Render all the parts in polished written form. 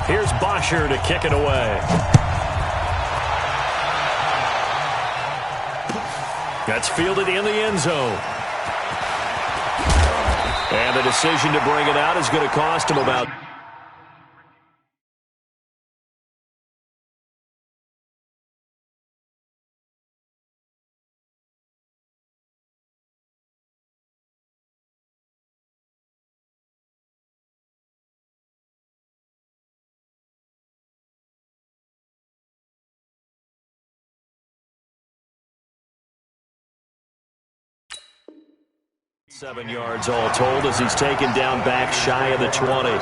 Here's Bosher to kick it away. That's fielded in the end zone. And the decision to bring it out is going to cost him about... ...7 yards all told as he's taken down back shy of the 20. At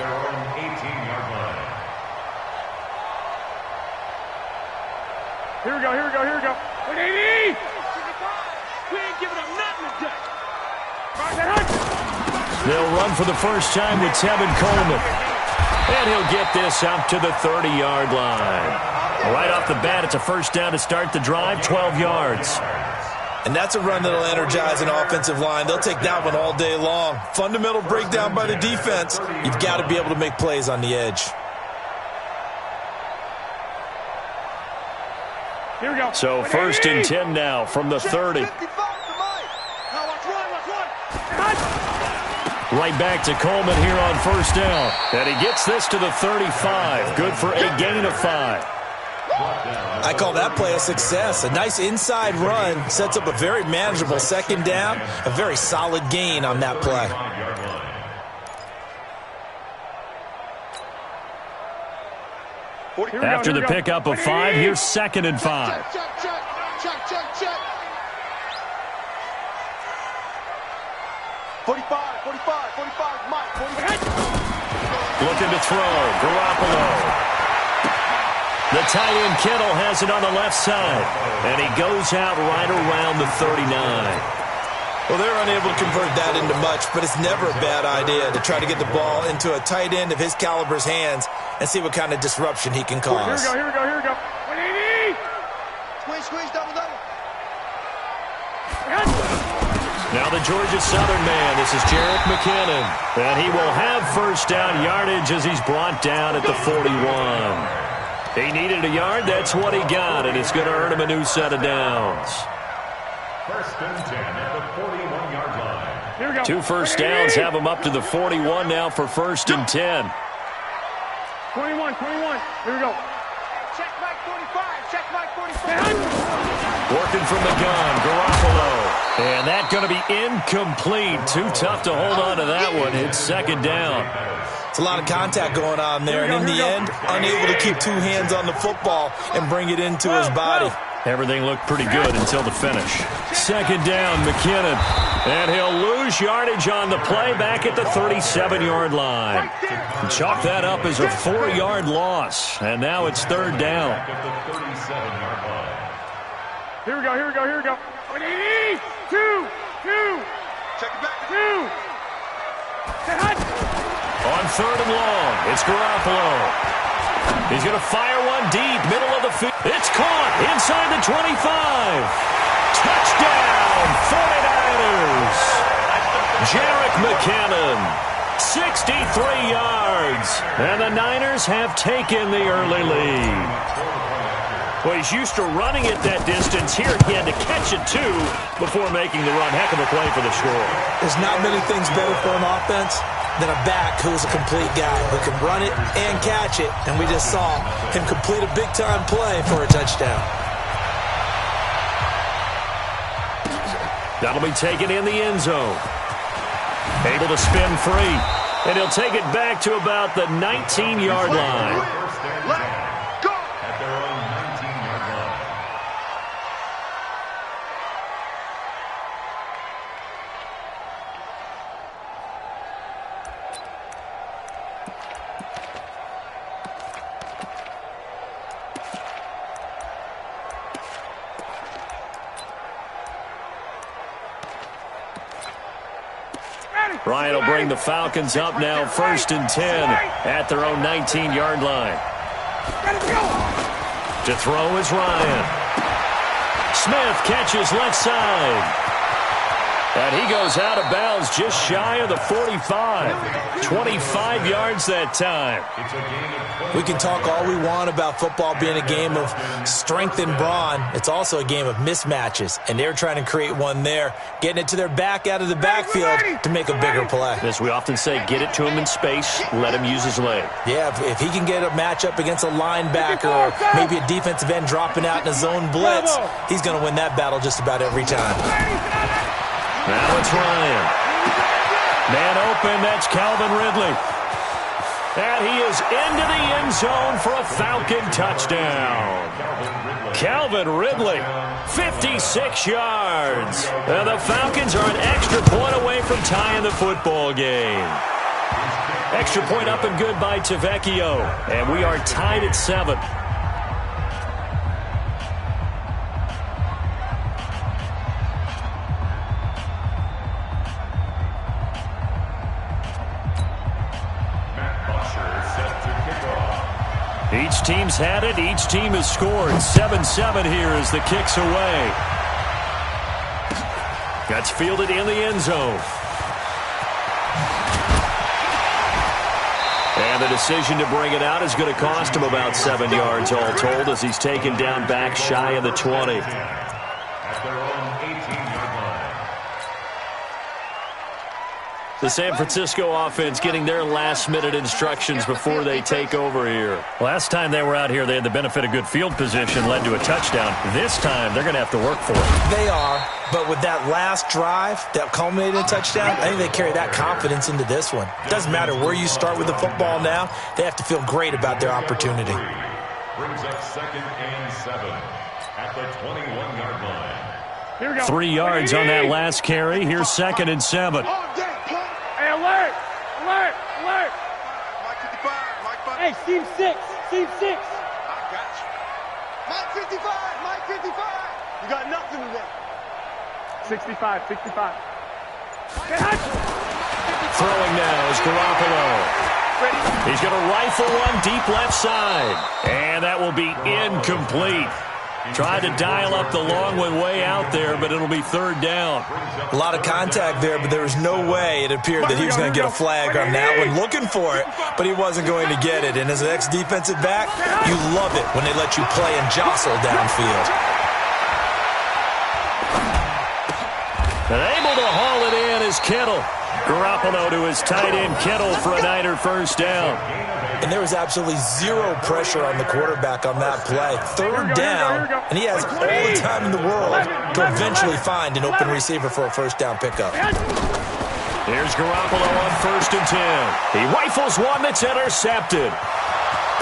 their own 18-yard line. Here we go, here we go, here we go. 180! We ain't giving up nothing today. They'll run for the first time with Tevin Coleman. And he'll get this out to the 30-yard line. Right off the bat, it's a first down to start the drive, 12 yards. And that's a run that'll energize an offensive line. They'll take that one all day long. Fundamental breakdown by the defense. You've got to be able to make plays on the edge. Here we go. So first and 10 now from the 30. Right back to Coleman here on first down. And he gets this to the 35. Good for a gain of 5. I call that play a success. A nice inside run sets up a very manageable second down. A very solid gain on that play. After the pickup of 5, here's second and 5. Check. 45, Mike. 45. Looking to throw. Garoppolo. The tight end Kittle has it on the left side. And he goes out right around the 39. Well, they're unable to convert that into much, but it's never a bad idea to try to get the ball into a tight end of his caliber's hands and see what kind of disruption he can cause. Here we go. 180! Squeeze, double. Now the Georgia Southern man, this is Jerick McKinnon. And he will have first down yardage as he's brought down at the 41. He needed a yard, that's what he got, and it's going to earn him a new set of downs. First and 10 at the 41-yard line. Here we go. 2 first downs have him up to the 41 now for first and 10. 21. Here we go. Check Mike 45. Working from the gun, Garoppolo. And that's going to be incomplete. Too tough to hold on to that one. It's second down. It's a lot of contact going on there, and in the end, unable to keep 2 hands on the football and bring it into his body. Everything looked pretty good until the finish. Second down, McKinnon. And he'll lose yardage on the play back at the 37-yard line. Chalk that up as a 4-yard loss. And now it's third down. Here we go. 180! 2! Check it back. 2! On third and long, it's Garoppolo. He's going to fire one deep, middle of the field. It's caught inside the 25. Touchdown, 49ers. Jerick McKinnon, 63 yards. And the Niners have taken the early lead. Well, he's used to running it that distance. Here he had to catch it, too, before making the run. Heck of a play for the score. There's not many things better for an offense than a back who's a complete guy who can run it and catch it. And we just saw him complete a big-time play for a touchdown. That'll be taken in the end zone. Able to spin free. And he'll take it back to about the 19-yard line. Ryan will bring the Falcons up now, first and 10 at their own 19-yard line. To throw is Ryan. Smith catches left side. And he goes out of bounds just shy of the 45. 25 yards that time. We can talk all we want about football being a game of strength and brawn. It's also a game of mismatches, and they're trying to create one there, getting it to their back out of the backfield to make a bigger play. As we often say, get it to him in space, let him use his leg. Yeah, if he can get a matchup against a linebacker or maybe a defensive end dropping out in a zone blitz, he's going to win that battle just about every time. Now it's Ryan. Man open, that's Calvin Ridley. And he is into the end zone for a Falcon touchdown. Calvin Ridley, 56 yards. And the Falcons are an extra point away from tying the football game. Extra point up and good by Tavecchio. And we are tied at 7. Each team's had it. Each team has scored. 7-7 here as the kick's away. That's fielded in the end zone. And the decision to bring it out is going to cost him about 7 yards all told as he's taken down back shy of the 20. The San Francisco offense getting their last-minute instructions before they take over here. Last time they were out here, they had the benefit of good field position, led to a touchdown. This time, they're going to have to work for it. They are, but with that last drive that culminated in a touchdown, I think they carry that confidence into this one. It doesn't matter where you start with the football now. They have to feel great about their opportunity. Brings up 2nd and 7 at the 21-yard line. Here we go. 3 yards on that last carry. Here's 2nd and 7. Hey, alert! Alert! Alert! Hey, team 6! Team 6! I got you. Mike 55! Mike 55! You got nothing today. 65, 65. Throwing now is Garoppolo. He's going to rifle one deep left side. And that will be incomplete. Tried to dial up the long one way out there, but it'll be 3rd down. A lot of contact there, but there was no way it appeared that he was going to get a flag on that one. Looking for it, but he wasn't going to get it. And as an ex-defensive back, you love it when they let you play and jostle downfield. And able to haul it in is Kittle. Garoppolo to his tight end Kittle for a Niner 1st down. And there was absolutely zero pressure on the quarterback on that play. 3rd down, and he has all the time in the world to eventually find an open receiver for a 1st down pickup. Here's Garoppolo on 1st and 10. He rifles one that's intercepted.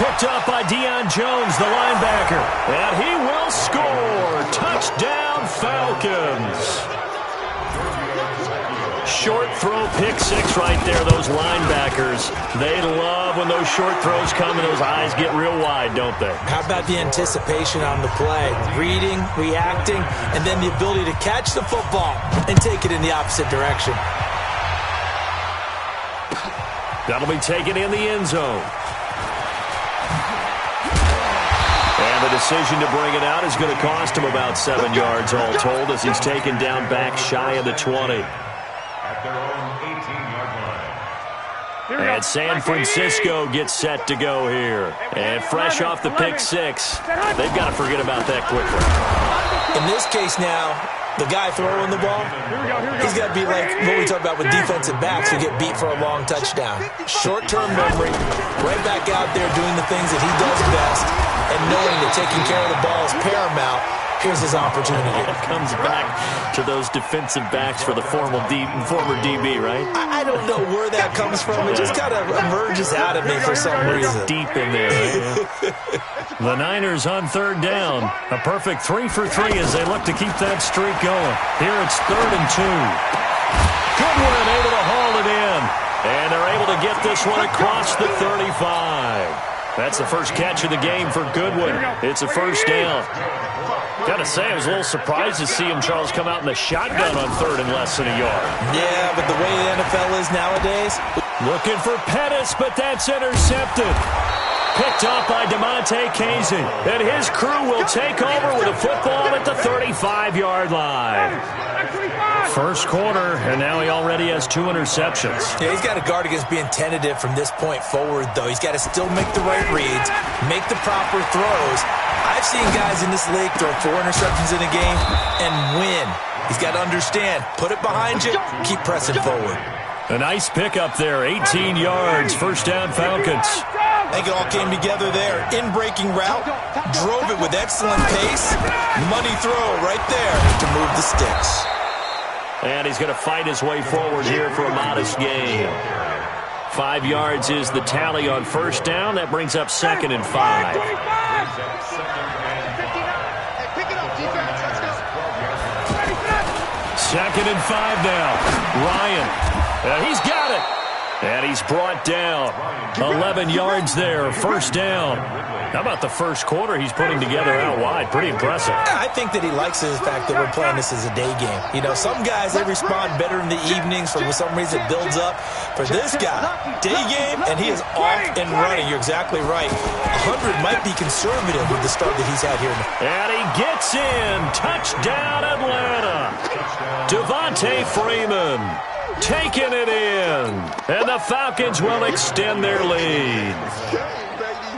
Picked up by Deion Jones, the linebacker. And he will score. Touchdown, Falcons. Short throw, pick 6 right there. Those linebackers, they love when those short throws come and those eyes get real wide, don't they? How about the anticipation on the play? Reading, reacting, and then the ability to catch the football and take it in the opposite direction. That'll be taken in the end zone. And the decision to bring it out is going to cost him about 7 yards all told as he's taken down back shy of the 20. Their own 18-yard line. And San Francisco gets set to go here. And fresh off the pick 6, they've got to forget about that quickly. In this case now, the guy throwing the ball, he's got to be like what we talk about with defensive backs who get beat for a long touchdown. Short-term memory, right back out there doing the things that he does best, and knowing that taking care of the ball is paramount. Here's his opportunity. Comes back to those defensive backs for the former DB, right? I don't know where that comes from. It just kind of emerges out of me for some reason. Deep in there. Right? The Niners on 3rd down. A perfect 3 for 3 as they look to keep that streak going. Here it's 3rd and 2. Goodwin able to haul it in. And they're able to get this one across the 35. That's the first catch of the game for Goodwin. It's a 1st down. Gotta say, I was a little surprised to see him, Charles, come out in the shotgun on 3rd and less than a yard. Yeah, but the way the NFL is nowadays. Looking for Pettis, but that's intercepted. Picked off by DeMonte Casey. And his crew will take over with a football at the 35-yard line. First quarter, and now he already has 2 interceptions. Yeah, he's got to guard against being tentative from this point forward, though. He's got to still make the right reads, make the proper throws. I've seen guys in this league throw 4 interceptions in a game and win. He's got to understand, put it behind you, keep pressing forward. A nice pickup there, 18 yards, first down Falcons. I think it all came together there. In-breaking route, drove it with excellent pace. Money throw right there to move the sticks. And he's going to fight his way forward here for a modest gain. 5 yards is the tally on first down. That brings up 2nd and 5. Second and 5 now. Ryan. He's got it. And he's brought down. 11 yards there. First down. How about the first quarter he's putting together out wide? Pretty impressive. I think that he likes the fact that we're playing this as a day game. You know, some guys, they respond better in the evenings. For some reason, it builds up. For this guy, day game, and he is off and running. You're exactly right. 100 might be conservative with the start that he's had here. And he gets in. Touchdown, Atlanta. Devontae Freeman taking it in. And the Falcons will extend their lead.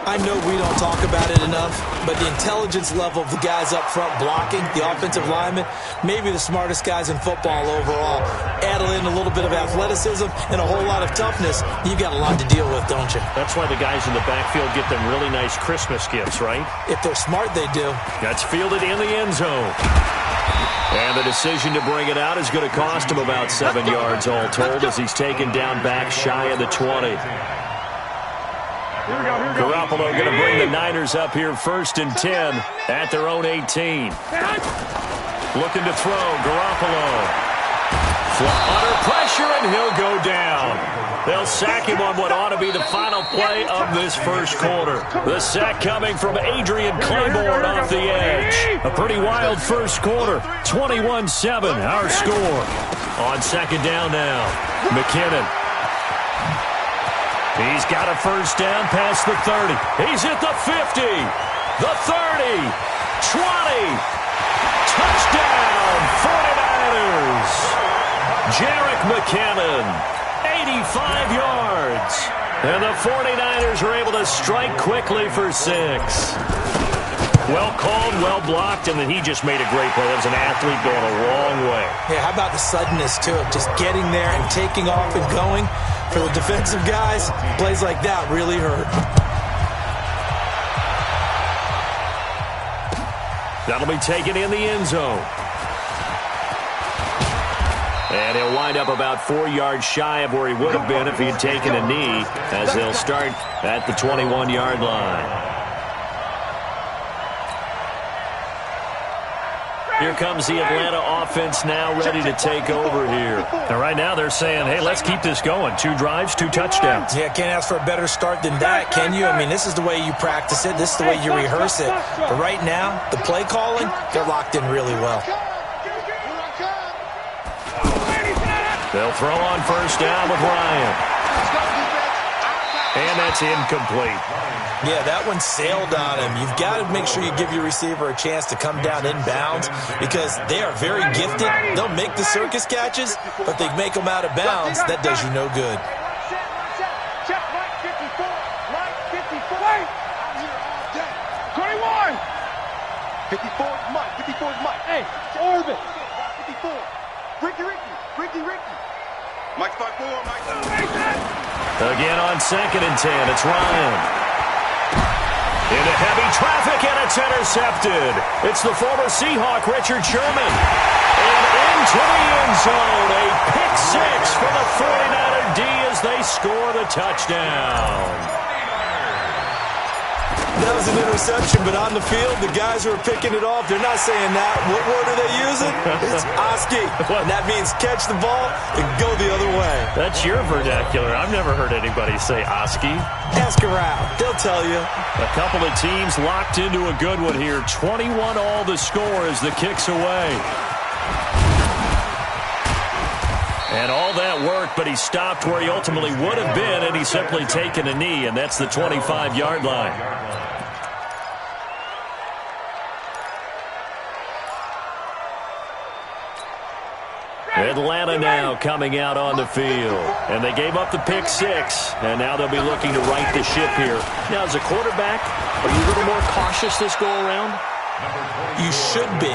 I know we don't talk about it enough, but the intelligence level of the guys up front blocking, the offensive linemen, maybe the smartest guys in football overall. Add in a little bit of athleticism and a whole lot of toughness, you've got a lot to deal with, don't you? That's why the guys in the backfield get them really nice Christmas gifts, right? If they're smart, they do. That's fielded in the end zone. And the decision to bring it out is going to cost him about 7 yards all told as he's taken down back shy of the 20. Garoppolo going to bring the Niners up here 1st and 10 at their own 18. Looking to throw, Garoppolo. Under pressure, and he'll go down. They'll sack him on what ought to be the final play of this first quarter. The sack coming from Adrian Claiborne off the edge. A pretty wild first quarter. 21-7, our score. On 2nd down now, McKinnon. He's got a first down past the 30. He's at the 50, the 30, 20. Touchdown, 49ers. Jerick McKinnon, 85 yards. And the 49ers are able to strike quickly for 6. Well called, well blocked, and then he just made a great play. That was an athlete going a long way. Yeah, how about the suddenness to it? Just getting there and taking off and going. For the defensive guys, plays like that really hurt. That'll be taken in the end zone. And he'll wind up about 4 yards shy of where he would have been if he had taken a knee, as they'll start at the 21-yard line. Here comes the Atlanta offense now ready to take over here. And right now they're saying, hey, let's keep this going. 2 drives, 2 touchdowns. Yeah, can't ask for a better start than that, can you? I mean, this is the way you practice it. This is the way you rehearse it. But right now, the play calling, they're locked in really well. They'll throw on first down with Ryan. And that's incomplete. Yeah, that one sailed on him. You've got to make sure you give your receiver a chance to come down inbounds because they are very gifted. They'll make the circus catches, but they make them out of bounds. That does you no good. Check, Mike 54. Mike 54. Wait. I'm here all day. 21. 54 is Mike. 54 is Mike. Hey, it's Orbit. 54. Ricky. Mike 54. Mike 54. Again on 2nd and 10, it's Ryan. Into heavy traffic, and it's intercepted. It's the former Seahawk, Richard Sherman. And into the end zone, a pick 6 for the 49er D as they score the touchdown. That was an interception, but on the field, the guys who are picking it off, they're not saying that. What word are they using? It's Oski. And that means catch the ball and go the other way. That's your vernacular. I've never heard anybody say Oski. Ask around. They'll tell you. A couple of teams locked into a good one here. 21 all the score as the kick's away. And all that work, but he stopped where he ultimately would have been, and he's simply taken a knee, and that's the 25-yard line. Atlanta now coming out on the field. And they gave up the pick 6, and now they'll be looking to right the ship here. Now, as a quarterback, are you a little more cautious this go-around? You should be,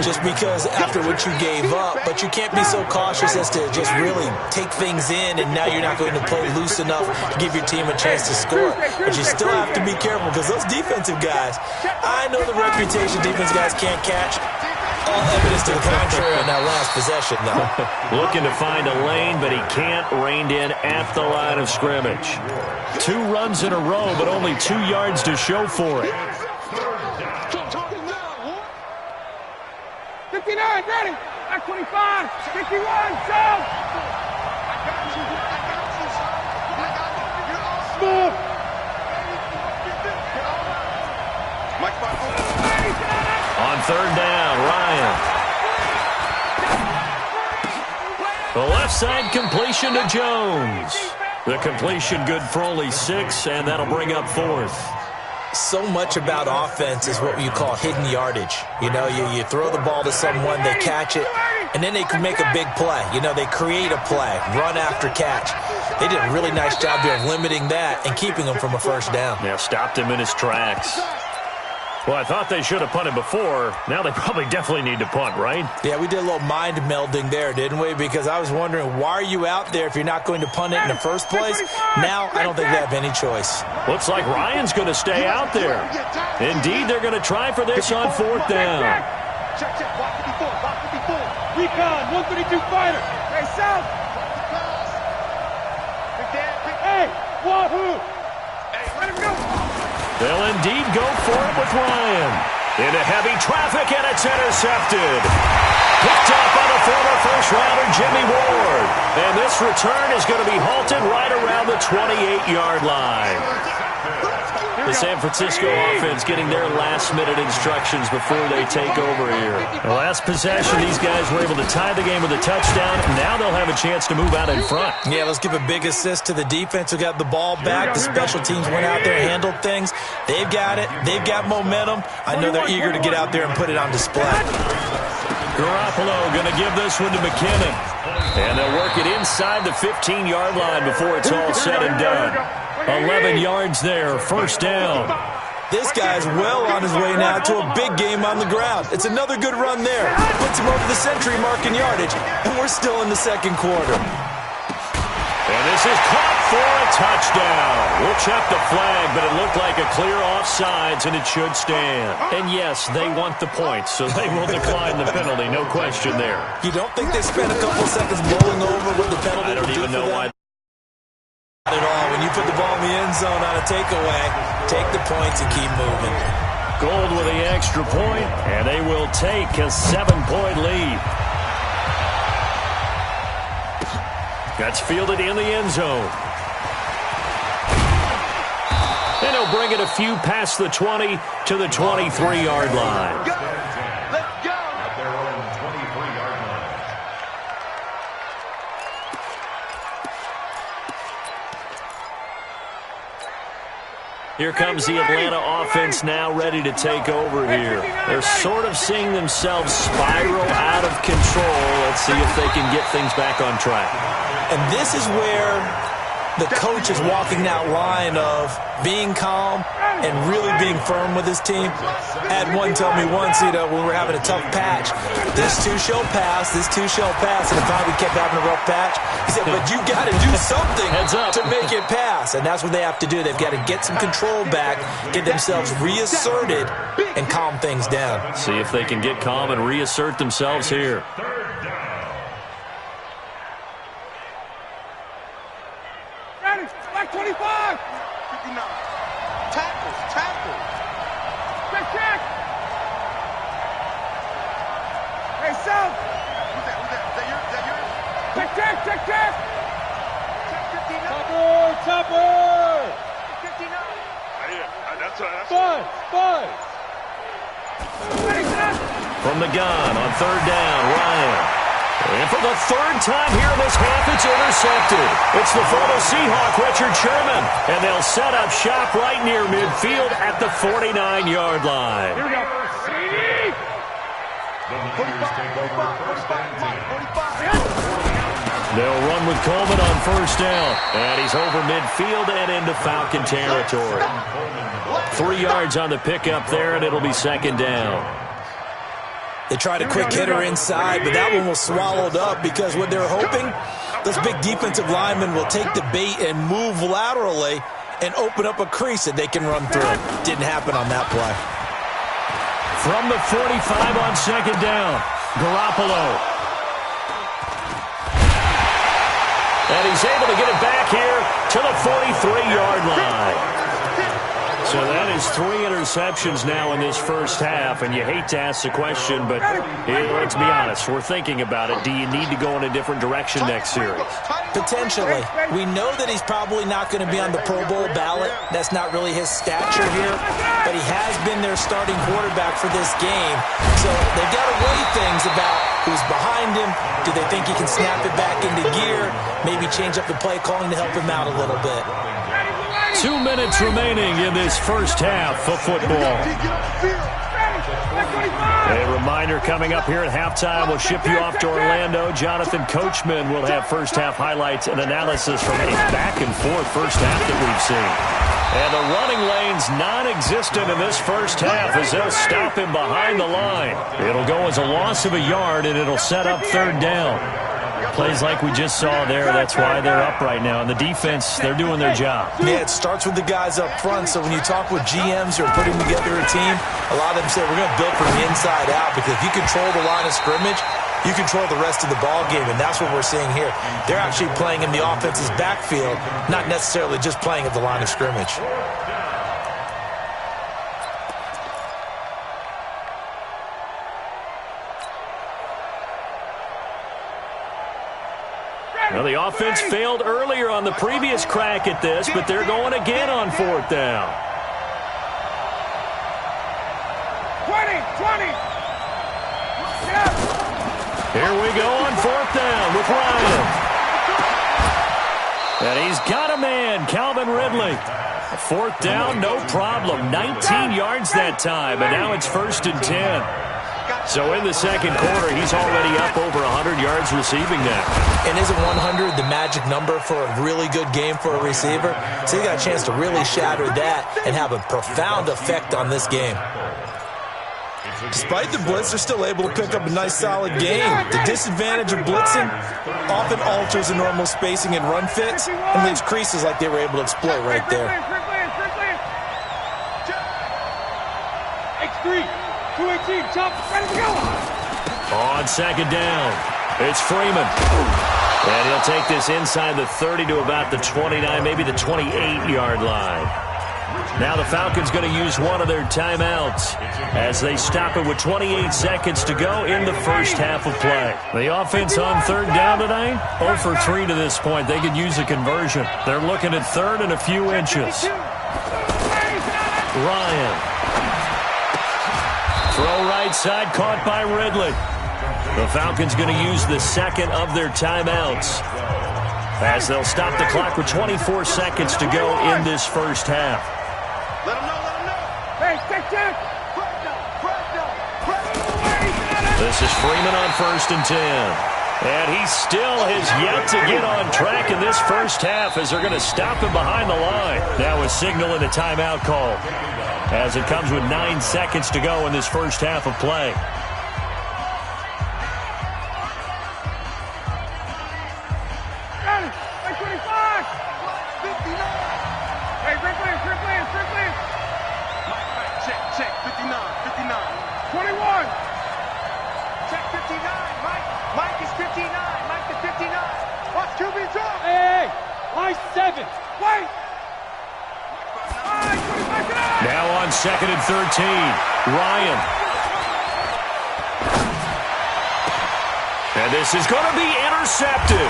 just because after what you gave up, but you can't be so cautious as to just really take things in, and now you're not going to play loose enough to give your team a chance to score. But you still have to be careful, because those defensive guys, I know the reputation defense guys can't catch. All evidence to the contrary on that last possession, though. Looking to find a lane, but he can't, reined in at the line of scrimmage. 2 runs in a row, but only 2 yards to show for it. 59, ready. At 25, 51, jump. Smooth. On 3rd down, Ryan. The left side completion to Jones. The completion good for only 6, and that'll bring up 4th. So much about offense is what you call hidden yardage. You know, you throw the ball to someone, they catch it, and then they can make a big play. You know, they create a play, run after catch. They did a really nice job there of limiting that and keeping him from a 1st down. Yeah, stopped him in his tracks. Well, I thought they should have punted before. Now they probably definitely need to punt, right? Yeah, we did a little mind melding there, didn't we? Because I was wondering, why are you out there if you're not going to punt it in the first place? Now, I don't think they have any choice. Looks like Ryan's going to stay out there. Indeed, they're going to try for this on 4th down. Check, block 54, block 54. Recon, 132 fighter. Hey, South. Hey, wahoo. Hey, let him go. They'll indeed go for it with Ryan. Into heavy traffic, and it's intercepted. Picked up by the former first-rounder Jimmy Ward. And this return is going to be halted right around the 28-yard line. The San Francisco offense getting their last-minute instructions before they take over here. The last possession, these guys were able to tie the game with a touchdown. Now they'll have a chance to move out in front. Yeah, let's give a big assist to the defense who got the ball back. The special teams went out there, handled things. They've got it. They've got momentum. I know they're eager to get out there and put it on display. Garoppolo going to give this one to McKinnon. And they'll work it inside the 15-yard line before it's all said and done. 11 yards there, 1st down. This guy's well on his way now to a big game on the ground. It's another good run there. Puts him over the century mark in yardage, and we're still in the 2nd quarter. And this is caught for a touchdown. We'll check the flag, but it looked like a clear offsides, and it should stand. And yes, they want the points, so they will decline the penalty, no question there. You don't think they spent a couple seconds mulling over what the penalty I don't even know why. Not at all. When you put the ball in the end zone on a takeaway, take the points and keep moving. Gold with the extra point, and they will take a 7-point lead. That's fielded in the end zone. And he'll bring it a few past the 20 to the 23-yard line. Let's go. At their own 23-yard line. Here comes the Atlanta offense now ready to take over here. They're sort of seeing themselves spiral out of control. Let's see if they can get things back on track. And this is where the coach is walking that line of being calm and really being firm with his team. I had one tell me once, when we were having a tough patch, this too shall pass, and the time we kept having a rough patch, he said, but you got to do something to make it pass. And that's what they have to do. They've got to get some control back, get themselves reasserted, and calm things down. See if they can get calm and reassert themselves here. Back 25. 59. Tackle. Check. Hey, South. Who's that? Is that yours? Check. Check 59. Topper. 59. That's Five. From the gun on 3rd down, Ryan. And for the 3rd time here in this half, it's intercepted. It's the former Seahawk, Richard Sherman. And they'll set up shop right near midfield at the 49-yard line. Here we go. They'll run with Coleman on first down. And he's over midfield and into Falcon territory. 3 yards on the pickup there, and it'll be second down. They tried a quick hitter inside, but that one was swallowed up because what they're hoping, those big defensive linemen will take the bait and move laterally and open up a crease that they can run through. Didn't happen on that play. From the 45 on second down, Garoppolo. And he's able to get it back here to the 43-yard line. So that is 3 interceptions now in this first half, and you hate to ask the question, but let's be honest, we're thinking about it. Do you need to go in a different direction next series? Potentially. We know that he's probably not going to be on the Pro Bowl ballot. That's not really his stature here, but he has been their starting quarterback for this game. So they've got to weigh things about who's behind him. Do they think he can snap it back into gear? Maybe change up the play calling to help him out a little bit. 2 minutes remaining in this first half of football. A reminder coming up here at halftime. We'll ship you off to Orlando. Jonathan Coachman will have first half highlights and analysis from a back-and-forth first half that we've seen. And the running lane's non-existent in this first half as they'll stop him behind the line. It'll go as a loss of a yard, and it'll set up third down. Plays like we just saw there, that's why they're up right now. And the defense, they're doing their job. Yeah, it starts with the guys up front. So when you talk with GMs who are putting together a team, a lot of them say we're going to build from the inside out, because if you control the line of scrimmage, you control the rest of the ball game, and that's what we're seeing here. They're actually playing in the offense's backfield, not necessarily just playing at the line of scrimmage. Well, the offense failed earlier on the previous crack at this, but they're going again on fourth down. 20. Here we go on fourth down with Ryan. And he's got a man, Calvin Ridley. Fourth down, no problem. 19 yards that time, and now it's 1st and 10. So in the second quarter, he's already up over 100 yards receiving now. And isn't 100 the magic number for a really good game for a receiver? So he got a chance to really shatter that and have a profound effect on this game. Despite the blitz, they're still able to pick up a nice, solid game. The disadvantage of blitzing often alters the normal spacing and run fits and leaves creases like they were able to exploit right there. X3, 218, chop, ready to go. On second down, it's Freeman. And he'll take this inside the 30 to about the 29, maybe the 28-yard line. Now the Falcons going to use one of their timeouts as they stop it with 28 seconds to go in the first half of play. The offense on third down tonight, 0 for 3 to this point. They could use a conversion. They're looking at third and a few inches. Ryan. Throw right side, caught by Ridley. The Falcons going to use the second of their timeouts as they'll stop the clock with 24 seconds to go in this first half. Let him know. Hey, check. This is Freeman on 1st and 10. And he still has yet to get on track in this first half as they're going to stop him behind the line. Now a signal and a timeout call as it comes with 9 seconds to go in this first half of play. Check, 59. 21. Check 59. Mike is 59. Mike is 59. Watch QB drop. Hey, line 7. Wait. Now on 2nd and 13, Ryan. And this is going to be intercepted.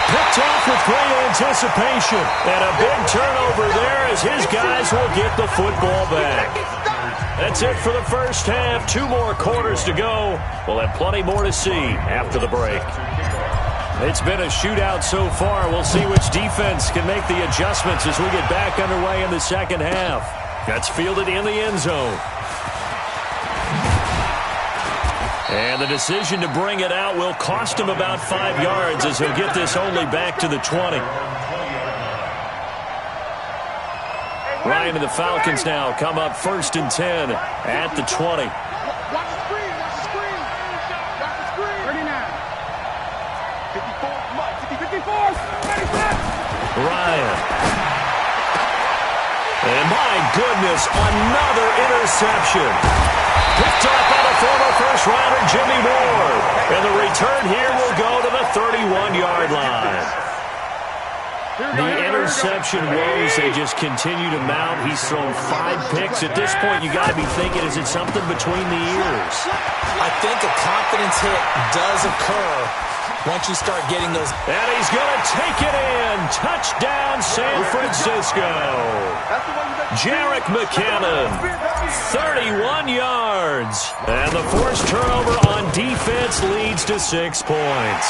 Picked off with great anticipation. And a big turnover there as his guys will get the football back. That's it for the first half. 2 more quarters to go. We'll have plenty more to see after the break. It's been a shootout so far. We'll see which defense can make the adjustments as we get back underway in the second half. That's fielded in the end zone. And the decision to bring it out will cost him about 5 yards as he'll get this only back to the 20. Ryan and the Falcons now come up 1st and 10 at the 20. Watch the screen. Watch the screen. Watch the screen. 39. 54. Come on. 54. Ready, set. Ryan. And my goodness, another interception. Picked up by the former first-rounder Jimmy Ward. And the return here will go to the 31-yard line. The interception woes, they just continue to mount. He's thrown 5 picks. At this point, you got to be thinking, is it something between the ears? I think a confidence hit does occur once you start getting those. And he's going to take it in. Touchdown, San Francisco. Jarek McKinnon, 31 yards. And the forced turnover on defense leads to 6 points.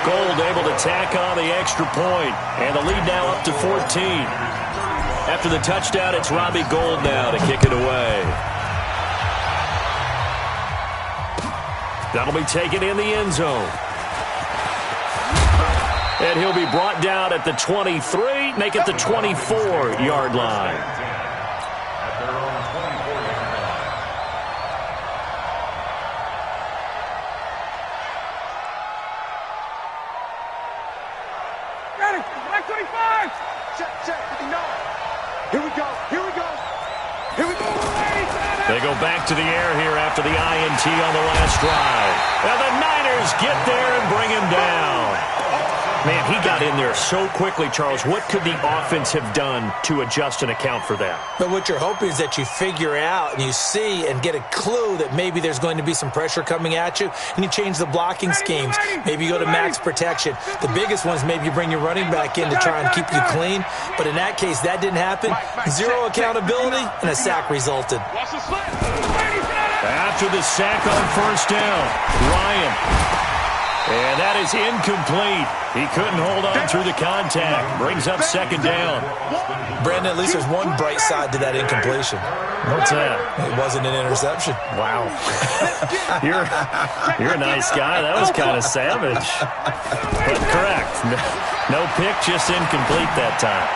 Gold able to tack on the extra point, and the lead now up to 14. After the touchdown, it's Robbie Gould now to kick it away. That'll be taken in the end zone. And he'll be brought down at the 23, make it the 24-yard line. They go back to the air here after the INT on the last drive. And the Niners get there and bring him down. Man, he got in there so quickly, Charles. What could the offense have done to adjust and account for that? But what you're hoping is that you figure out and you see and get a clue that maybe there's going to be some pressure coming at you, and you change the blocking schemes. Maybe you go to max protection. The biggest one is maybe you bring your running back in to try and keep you clean. But in that case, that didn't happen. Zero accountability, and a sack resulted. After the sack on first down, Ryan. And that is incomplete. He couldn't hold on through the contact. Brings up 2nd down. Brandon, at least there's one bright side to that incompletion. What's that? It wasn't an interception. Wow. You're a nice guy. That was kind of savage. But correct. No pick, just incomplete that time.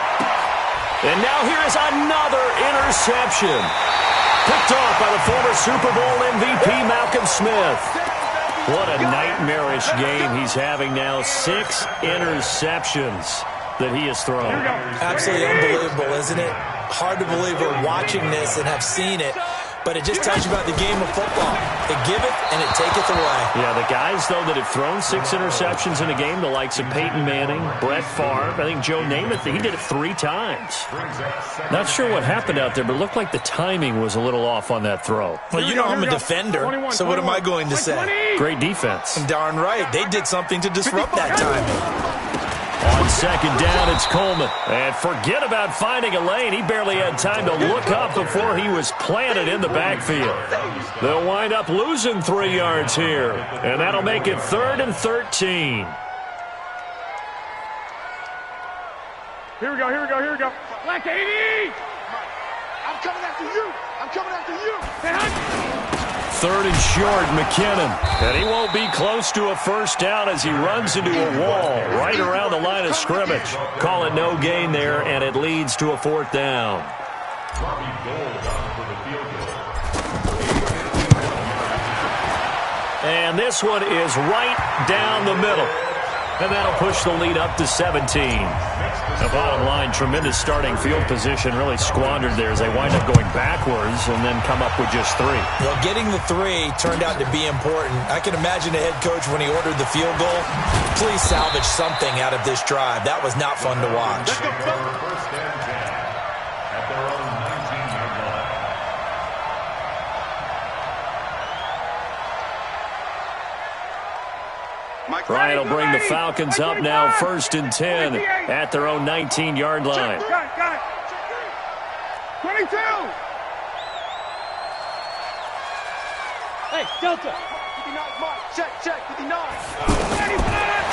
And now here is another interception. Picked off by the former Super Bowl MVP Malcolm Smith. What a nightmarish game he's having now. 6 interceptions that he has thrown. Absolutely unbelievable, isn't it? Hard to believe we're watching this and have seen it, but it just tells you about the game of football. It giveth and it taketh away. Yeah, the guys, though, that have thrown 6 interceptions in a game, the likes of Peyton Manning, Brett Favre, I think Joe Namath, he did it 3 times. Not sure what happened out there, but it looked like the timing was a little off on that throw. Well, you know I'm a defender, so what am I going to say? Great defense. Darn right. They did something to disrupt that timing. On 2nd down, it's Coleman. And forget about finding a lane. He barely had time to look up before he was planted in the backfield. They'll wind up losing 3 yards here. And that'll make it 3rd and 13. Here we go. Black 80! I'm coming after you! 3rd and short, McKinnon. And he won't be close to a first down as he runs into a wall right around the line of scrimmage. Call it no gain there, and it leads to a 4th down. And this one is right down the middle. And that'll push the lead up to 17. The bottom line, tremendous starting field position, really squandered there as they wind up going backwards and then come up with just 3. Well, getting the 3 turned out to be important. I can imagine the head coach when he ordered the field goal. Please salvage something out of this drive. That was not fun to watch. Ryan will bring the Falcons up now 1st and 10 at their own 19-yard line. Got it. 22! Hey, Delta. 59, Mark. Check, 59.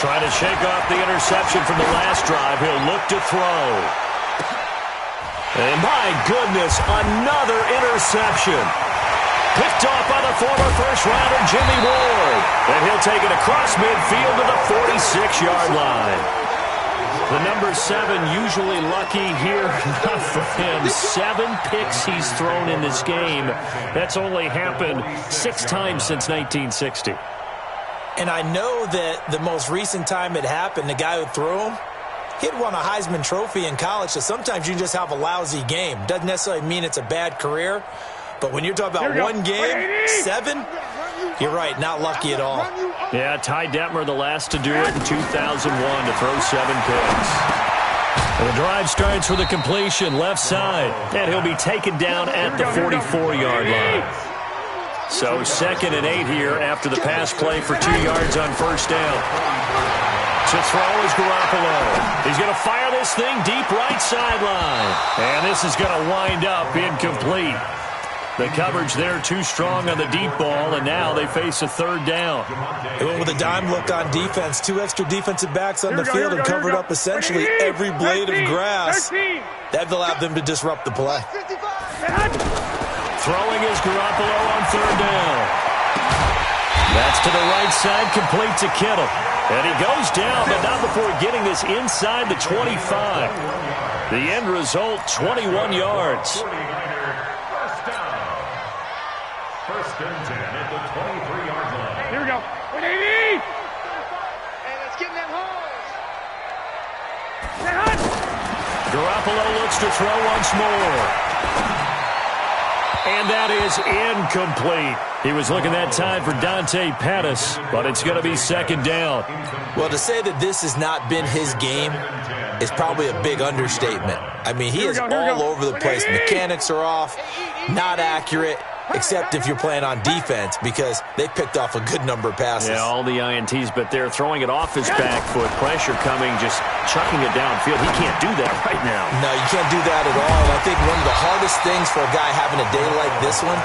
Trying to shake off the interception from the last drive. He'll look to throw. And my goodness, another interception. Picked off by the former first-rounder Jimmy Ward. And he'll take it across midfield to the 46-yard line. The number 7 usually lucky here. Not for him. 7 picks he's thrown in this game. That's only happened 6 times since 1960. And I know that the most recent time it happened, the guy who threw him, he'd won a Heisman Trophy in college, so sometimes you just have a lousy game. Doesn't necessarily mean it's a bad career, but when you're talking about one game, 7, you're right, not lucky at all. Yeah, Ty Detmer, the last to do it in 2001 to throw 7 picks. And the drive starts with a completion left side, and he'll be taken down at the 44-yard line. So 2nd and 8 here after the pass play for 2 yards on first down. To throw is Garoppolo. He's going to fire this thing deep right sideline. And this is going to wind up incomplete. The coverage there too strong on the deep ball, and now they face a 3rd down. They went with a dime look on defense. 2 extra defensive backs on the field and covered up essentially every blade of grass. That allowed them to disrupt the play. Throwing is Garoppolo on 3rd down. That's to the right side, complete to Kittle. And he goes down, but not before getting this inside the 25. The end result, 21 yards. First and 10 at the 23-yard line. Here we go. 180! Hey, let's get in that hole. Garoppolo looks to throw once more. And that is incomplete. He was looking that time for Dante Pettis, but it's going to be 2nd down. Well, to say that this has not been his game is probably a big understatement. I mean, he is all over the place. Mechanics are off, not accurate, except if you're playing on defense, because they picked off a good number of passes. Yeah, all the INTs, but they're throwing it off his back foot. Pressure coming, just chucking it downfield. He can't do that right now. No, you can't do that at all. And I think one of the hardest things for a guy having a day like this one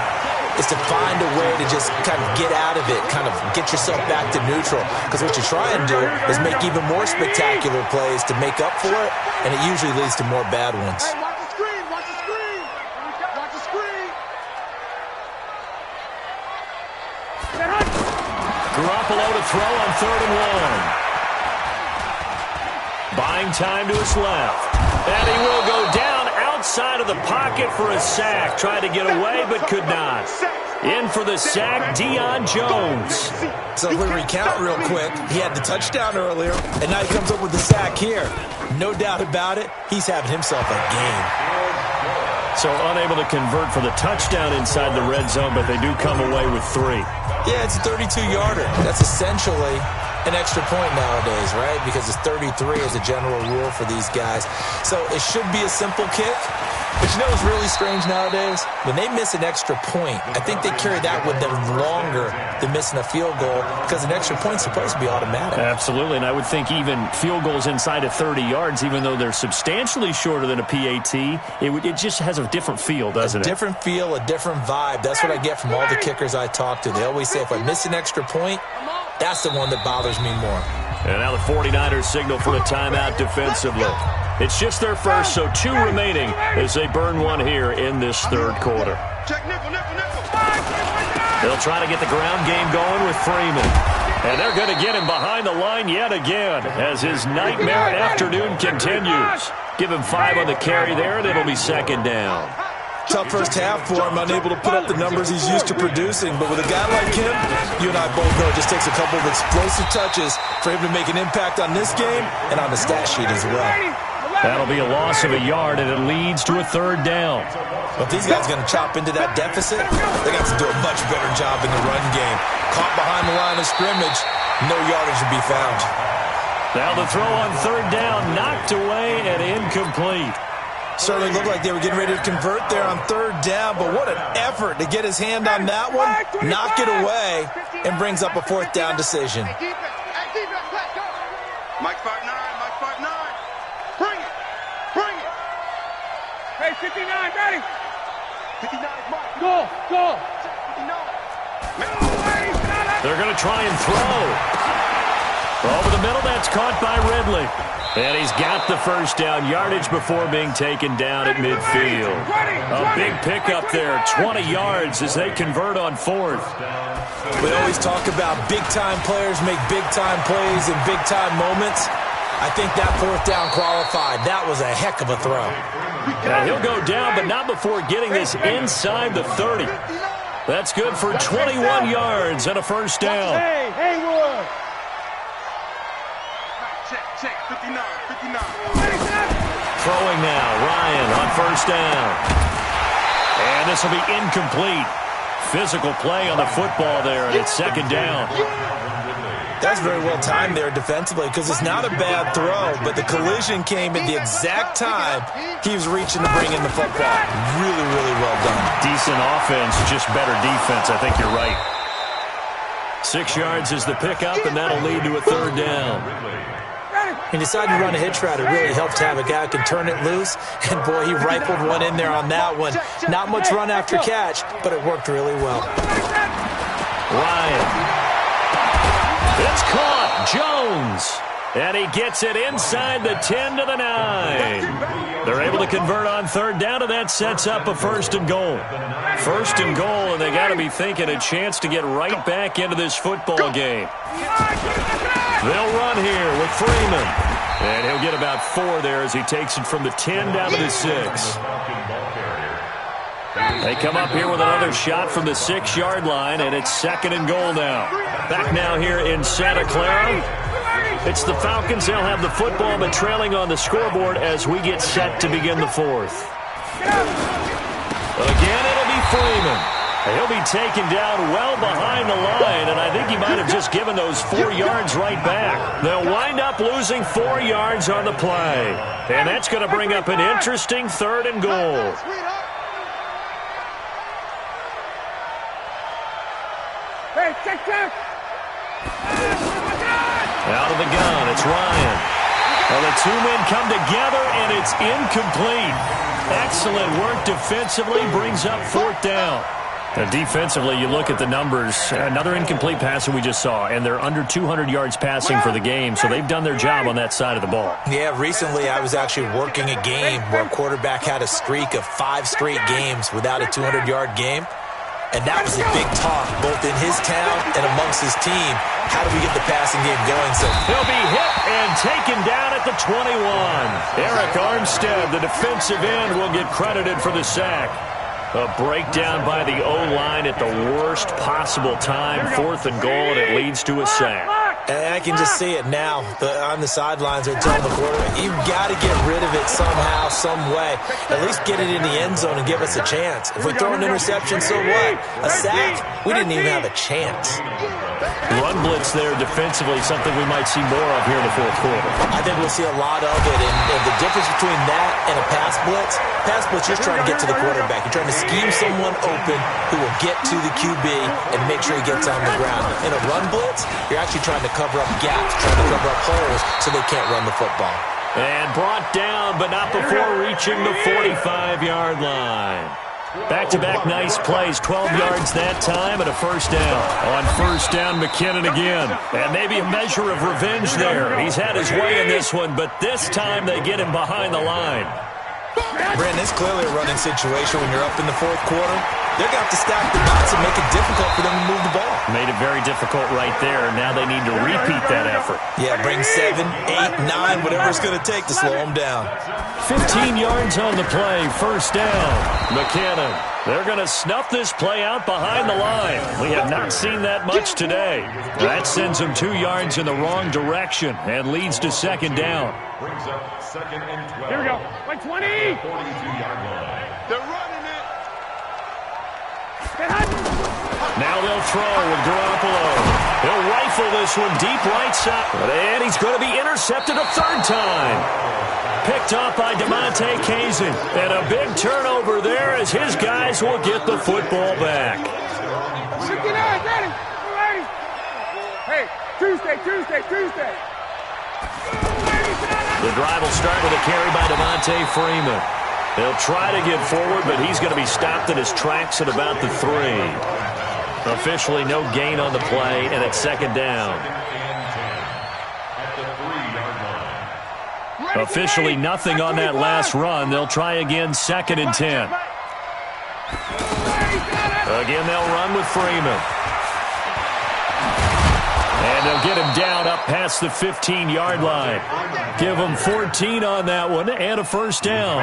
is to find a way to just kind of get out of it, kind of get yourself back to neutral. Because what you try and do is make even more spectacular plays to make up for it, and it usually leads to more bad ones. Hey, watch the screen, watch the screen. Watch the screen. Garoppolo to throw on 3rd and 1. Buying time to his left. And he will go down outside of the pocket for a sack. Tried to get away, but could not. In for the sack, Deion Jones. So if we recount real quick, he had the touchdown earlier, and now he comes up with the sack here. No doubt about it, he's having himself a game. So unable to convert for the touchdown inside the red zone, but they do come away with 3. Yeah, it's a 32-yarder. That's essentially an extra point nowadays, right? Because it's 33 as a general rule for these guys. So it should be a simple kick. But you know what's really strange nowadays? When they miss an extra point, I think they carry that with them longer than missing a field goal, because an extra point's supposed to be automatic. Absolutely, and I would think even field goals inside of 30 yards, even though they're substantially shorter than a PAT, it just has a different feel, doesn't it? A different feel, a different vibe. That's what I get from all the kickers I talk to. They always say, if I miss an extra point, that's the one that bothers me more. And now the 49ers signal for a timeout defensively. It's just their first, so 2 remaining as they burn one here in this 3rd quarter. They'll try to get the ground game going with Freeman. And they're going to get him behind the line yet again as his nightmare afternoon continues. Give him 5 on the carry there, and it'll be 2nd down. Tough first half for him, unable to put up the numbers he's used to producing. But with a guy like him, you and I both know it just takes a couple of explosive touches for him to make an impact on this game and on the stat sheet as well. That'll be a loss of a yard, and it leads to a 3rd down. But these guys are going to chop into that deficit. They got to do a much better job in the run game. Caught behind the line of scrimmage, no yardage to be found. Now the throw on 3rd down, knocked away and incomplete. Certainly looked like they were getting ready to convert there on 3rd down, but what an effort to get his hand on that one, knock it away, and brings up a 4th down decision. Mike 5'9", Mike 5'9". Bring it, bring it. Hey, 59, ready. 59 is Mike. Go. 59. They're going to try and throw. Over the middle, that's caught by Ridley. And he's got the first down yardage before being taken down at midfield. A big pickup there, 20 yards as they convert on fourth. We always talk about big-time players make big-time plays in big-time moments. I think that fourth down qualified. That was a heck of a throw. Now he'll go down, but not before getting this inside the 30. That's good for 21 yards and a first down. Hey, Haywood. Check, 59. Throwing now, Ryan on first down. And this will be incomplete. Physical play on the football there, and it's second down. That's very well timed there defensively because it's not a bad throw, but the collision came at the exact time he was reaching to bring in the football. Really, really well done. Decent offense, just better defense. I think you're right. 6 yards is the pickup, and that'll lead to a third down. He decided to run a hitch route. It really helped to have a guy who can turn it loose. And, boy, he rifled one in there on that one. Not much run after catch, but it worked really well. Ryan. It's caught. Jones. And he gets it inside the 10 to the 9. They're able to convert on third down, and that sets up a first and goal. First and goal, and they got to be thinking a chance to get right back into this football game. They'll run here with Freeman. And he'll get about 4 there as he takes it from the 10 down to the 6. They come up here with another shot from the 6-yard line, and it's second and goal now. Back now here in Santa Clara. It's the Falcons. They'll have the football, but trailing on the scoreboard as we get set to begin the fourth. Again, it'll be Freeman. He'll be taken down well behind the line, and I think he might have just given those 4 yards right back. They'll wind up losing 4 yards on the play, and that's going to bring up an interesting third and goal. Hey, check. Out of the gun, it's Ryan. Well, the 2 men come together, and it's incomplete. Excellent work defensively, brings up fourth down. Defensively, you look at the numbers. Another incomplete pass that we just saw, and they're under 200 yards passing for the game, so they've done their job on that side of the ball. Yeah, recently I was actually working a game where a quarterback had a streak of 5 straight games without a 200-yard game. And that was a big talk, both in his town and amongst his team. How do we get the passing game going? So he'll be hit and taken down at the 21. Eric Armstead, the defensive end, will get credited for the sack. A breakdown by the O-line at the worst possible time. Fourth and goal, and it leads to a sack. And I can just see it now. On the sidelines, they're telling the quarterback, you've got to get rid of it somehow, some way. At least get it in the end zone and give us a chance. If we throw an interception, so what? A sack? We didn't even have a chance. Run blitz there defensively, something we might see more of here in the fourth quarter. I think we'll see a lot of it. And the difference between that and a pass blitz, you're just trying to get to the quarterback. You're trying to scheme someone open who will get to the QB and make sure he gets on the ground. In a run blitz, you're actually trying to cover up gaps, trying to cover up holes so they can't run the football. And brought down, but not before reaching the 45-yard line. Back-to-back nice plays, 12 yards that time and a first down. On first down, McKinnon again. And maybe a measure of revenge there. He's had his way in this one, but this time they get him behind the line. Brandon, it's clearly a running situation when you're up in the fourth quarter. They're going to have to stack the box and make it difficult for them to move the ball. Made it very difficult right there. Now they need to repeat that effort. Yeah, bring 7, 8, 9, whatever it's going to take to slow them down. 15 yards on the play, first down. McKinnon. They're going to snuff this play out behind the line. We have not seen that much today. That sends them 2 yards in the wrong direction and leads to second down. Brings up second and 12. Here we go. Like 20. 42-yard line. They're running it. Now they'll throw with Garoppolo. He'll rifle this one deep right side. And he's going to be intercepted a third time. Picked off by DeMonte Casey. And a big turnover there as his guys will get the football back. 69, ready. Hey, Tuesday. The drive will start with a carry by Devontae Freeman. He'll try to get forward, but he's going to be stopped in his tracks at about the 3. Officially no gain on the play, and it's second down. Officially nothing on that last run. They'll try again, 2nd and 10. Again, they'll run with Freeman. And they'll get him down up past the 15-yard line. Give him 14 on that one and a first down.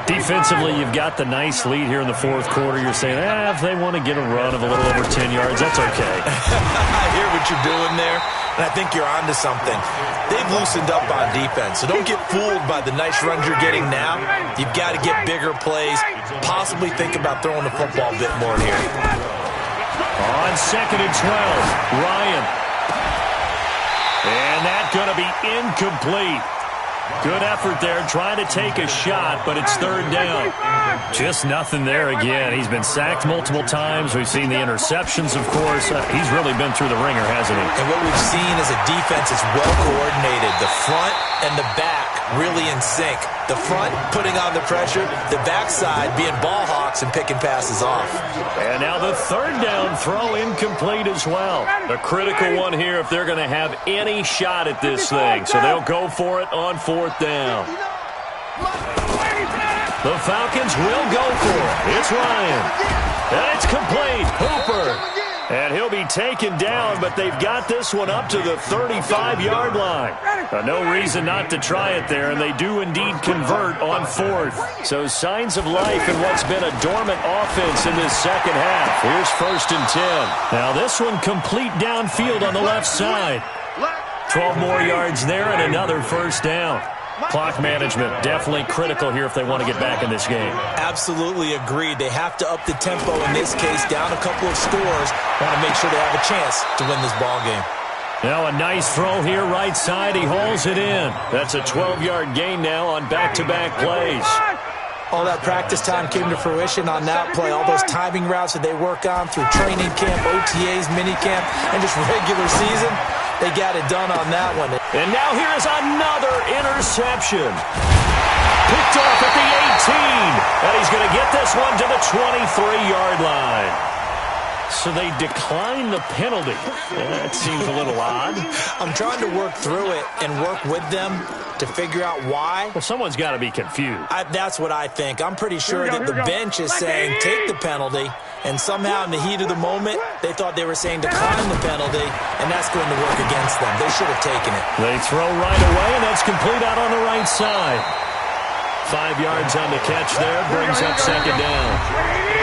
Defensively, you've got the nice lead here in the fourth quarter. You're saying, if they want to get a run of a little over 10 yards, that's okay. I hear what you're doing there, and I think you're onto something. They've loosened up on defense, so don't get fooled by the nice runs you're getting now. You've got to get bigger plays, possibly think about throwing the football a bit more here. On 2nd and 12, Ryan. And that's going to be incomplete. Good effort there, trying to take a shot, but it's 3rd down. Just nothing there again. He's been sacked multiple times. We've seen the interceptions, of course. He's really been through the ringer, hasn't he? And what we've seen is a defense that's well coordinated. The front and the back really in sync. The front putting on the pressure, the backside being ball hawks and picking passes off. And now the 3rd down throw incomplete as well. A critical one here if they're going to have any shot at this thing. So they'll go for it on 4th down. The Falcons will go for it. It's Ryan. And it's complete. Hooper. And he'll be taken down, but they've got this one up to the 35-yard line. No reason not to try it there, and they do indeed convert on 4th. So signs of life in what's been a dormant offense in this second half. Here's 1st and 10. Now this one complete downfield on the left side. 12 more yards there and another first down. Clock management definitely critical here if they want to get back in this game. Absolutely agreed. They have to up the tempo in this case, down a couple of scores. Want to make sure they have a chance to win this ball game. Now a nice throw here right side. He hauls it in. That's a 12-yard gain now on back-to-back plays. All that practice time came to fruition on that play. All those timing routes that they work on through training camp, OTAs, minicamp, and just regular season. They got it done on that one. And now here is another interception. Picked off at the 18. And he's going to get this one to the 23-yard line. So they decline the penalty. That seems a little odd. I'm trying to work through it and work with them to figure out why. Well, someone's got to be confused. That's what I think. I'm pretty sure that the bench is saying take the penalty, and somehow in the heat of the moment, they thought they were saying decline the penalty, and that's going to work against them. They should have taken it. They throw right away, and that's complete out on the right side. 5 yards on the catch there, brings up 2nd down.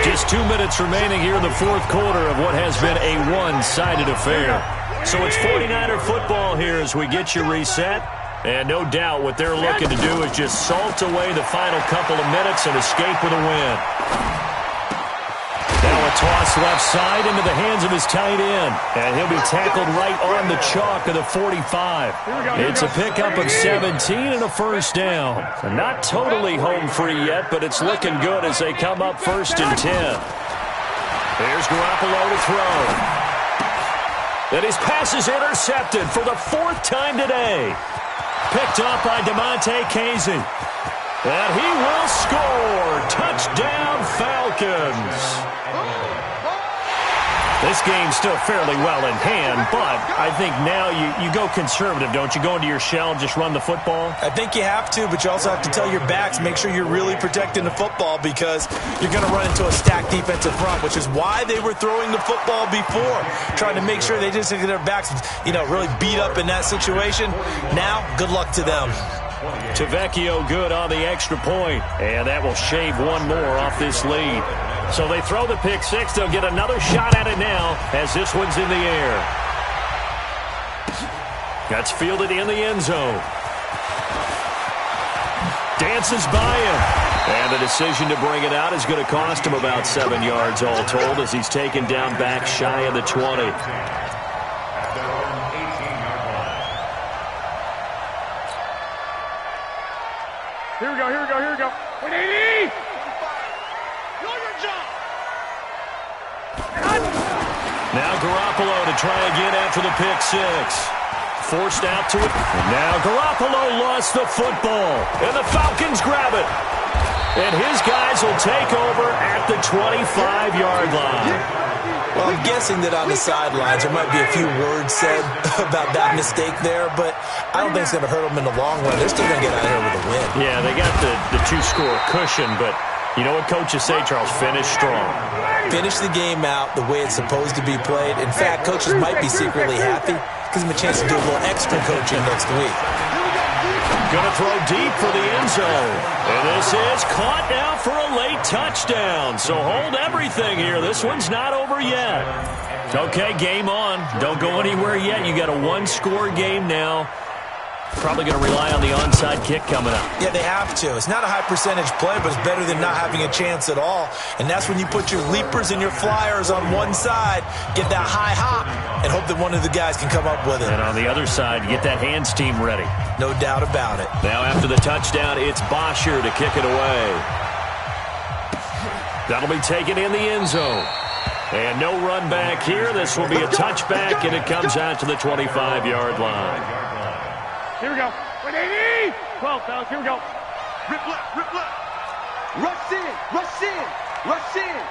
Just 2 minutes remaining here in the fourth quarter of what has been a one-sided affair. So it's 49er football here as we get you reset. And no doubt what they're looking to do is just salt away the final couple of minutes and escape with a win. Now a toss left side into the hands of his tight end. And he'll be tackled right on the chalk of the 45. It's a pickup of 17 and a first down. Not totally home free yet, but it's looking good as they come up 1st and 10. There's Garoppolo to throw. And his pass is intercepted for the 4th time today. Picked up by DeMonte Casey. And he will score. Touchdown, Falcons. This game's still fairly well in hand, but I think now you go conservative, don't you? Go into your shell and just run the football? I think you have to, but you also have to tell your backs, make sure you're really protecting the football because you're going to run into a stacked defensive front, which is why they were throwing the football before, trying to make sure they just get their backs, really beat up in that situation. Now, good luck to them. Tavecchio good on the extra point, and that will shave one more off this lead. So they throw the pick six. They'll get another shot at it now as this one's in the air. That's fielded in the end zone. Dances by him. And the decision to bring it out is going to cost him about 7 yards all told as he's taken down back shy of the 20. Here we go, here we go, here we go. 180! Now Garoppolo to try again after the pick six. Forced out to it. And now Garoppolo lost the football. And the Falcons grab it. And his guys will take over at the 25-yard line. Well, I'm guessing that on the sidelines there might be a few words said about that mistake there, but I don't think it's going to hurt them in the long run. They're still going to get out of here with a win. Yeah, they got the two-score cushion, but you know what coaches say, Charles? Finish strong. Finish the game out the way it's supposed to be played. In fact, coaches might be secretly happy. Gives them a chance to do a little extra coaching next week. Going to throw deep for the end zone. And this is caught now for a late touchdown. So hold everything here. This one's not over yet. Okay, game on. Don't go anywhere yet. You got a one-score game now. Probably going to rely on the onside kick coming up. Yeah, they have to. It's not a high percentage play, but it's better than not having a chance at all. And that's when you put your leapers and your flyers on one side, get that high hop, and hope that one of the guys can come up with it. And on the other side, get that hands team ready. No doubt about it. Now after the touchdown, it's Bosher to kick it away. That'll be taken in the end zone. And no run back here. This will be a touchback, and it comes out to the 25-yard line. Here we go. 180. 12, fellas. Here we go. Rip left. Rip left. Rush in. Rush in. Rush in.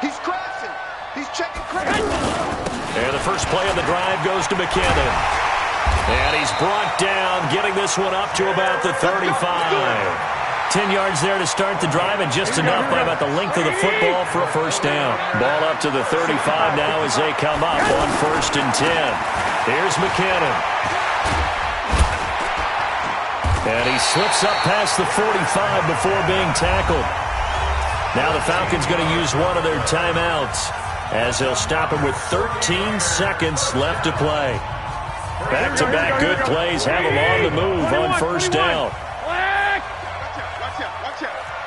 He's crashing. He's checking crash. And the first play of the drive goes to McKinnon. And he's brought down, getting this one up to about the 35. 10 yards there to start the drive, and just enough by about the length of the football for a first down. Ball up to the 35 now as they come up on 1st and 10. Here's McKinnon. And he slips up past the 45 before being tackled. Now the Falcons going to use one of their timeouts as they'll stop him with 13 seconds left to play. Back-to-back good plays have him on the move on first down.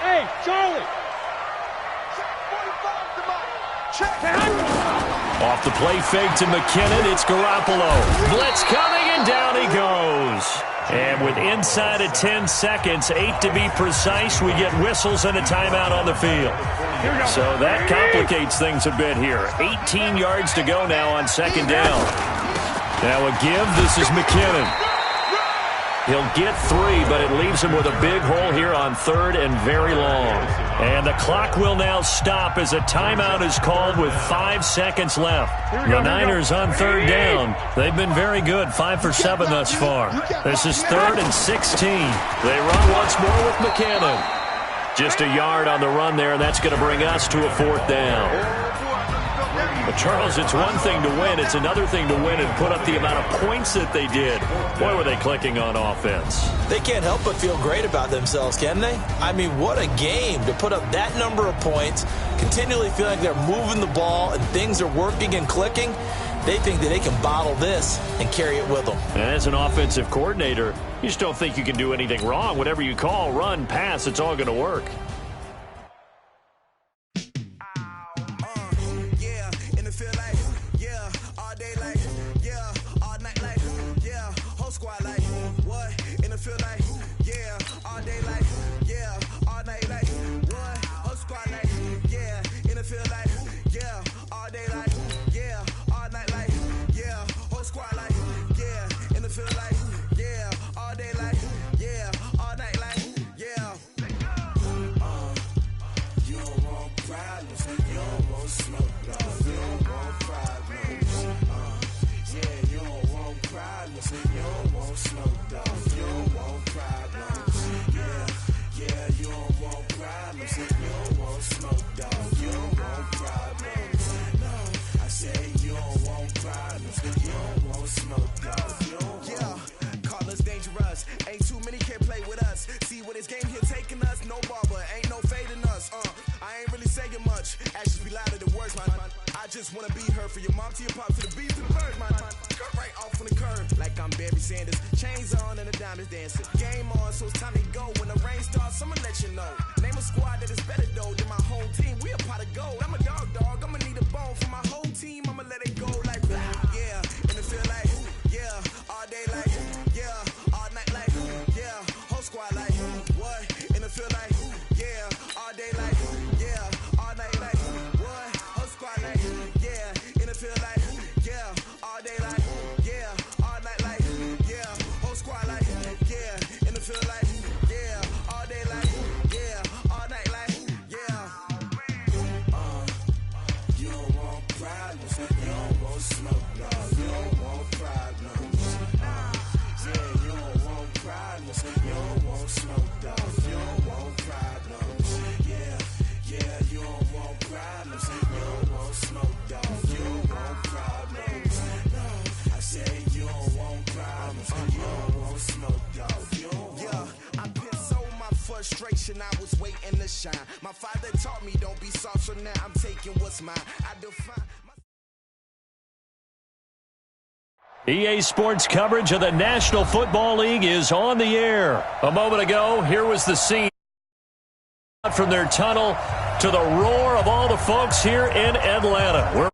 Hey, Charlie. Off the play fake to McKinnon, it's Garoppolo. Blitz coming, and down he goes. And with inside of 10 seconds, 8 to be precise, we get whistles and a timeout on the field. So that complicates things a bit here. 18 yards to go now on second down. Now a give, this is McKinnon. He'll get 3, but it leaves him with a big hole here on 3rd and very long. And the clock will now stop as a timeout is called with 5 seconds left. The Niners on 3rd down. They've been very good, 5 for 7 thus far. This is 3rd and 16. They run once more with McKinnon. Just a yard on the run there, and that's going to bring us to a 4th down. But, Charles, it's one thing to win. It's another thing to win and put up the amount of points that they did. Boy, were they clicking on offense. They can't help but feel great about themselves, can they? I mean, what a game to put up that number of points, continually feel like they're moving the ball and things are working and clicking. They think that they can bottle this and carry it with them. And as an offensive coordinator, you just don't think you can do anything wrong. Whatever you call, run, pass, it's all going to work. frustration, I was waiting to shine. My father taught me don't be soft, so now I'm taking what's mine. I define EA Sports coverage of the National Football League is on the air. A moment ago, here was the scene from their tunnel to the roar of all the folks here in Atlanta.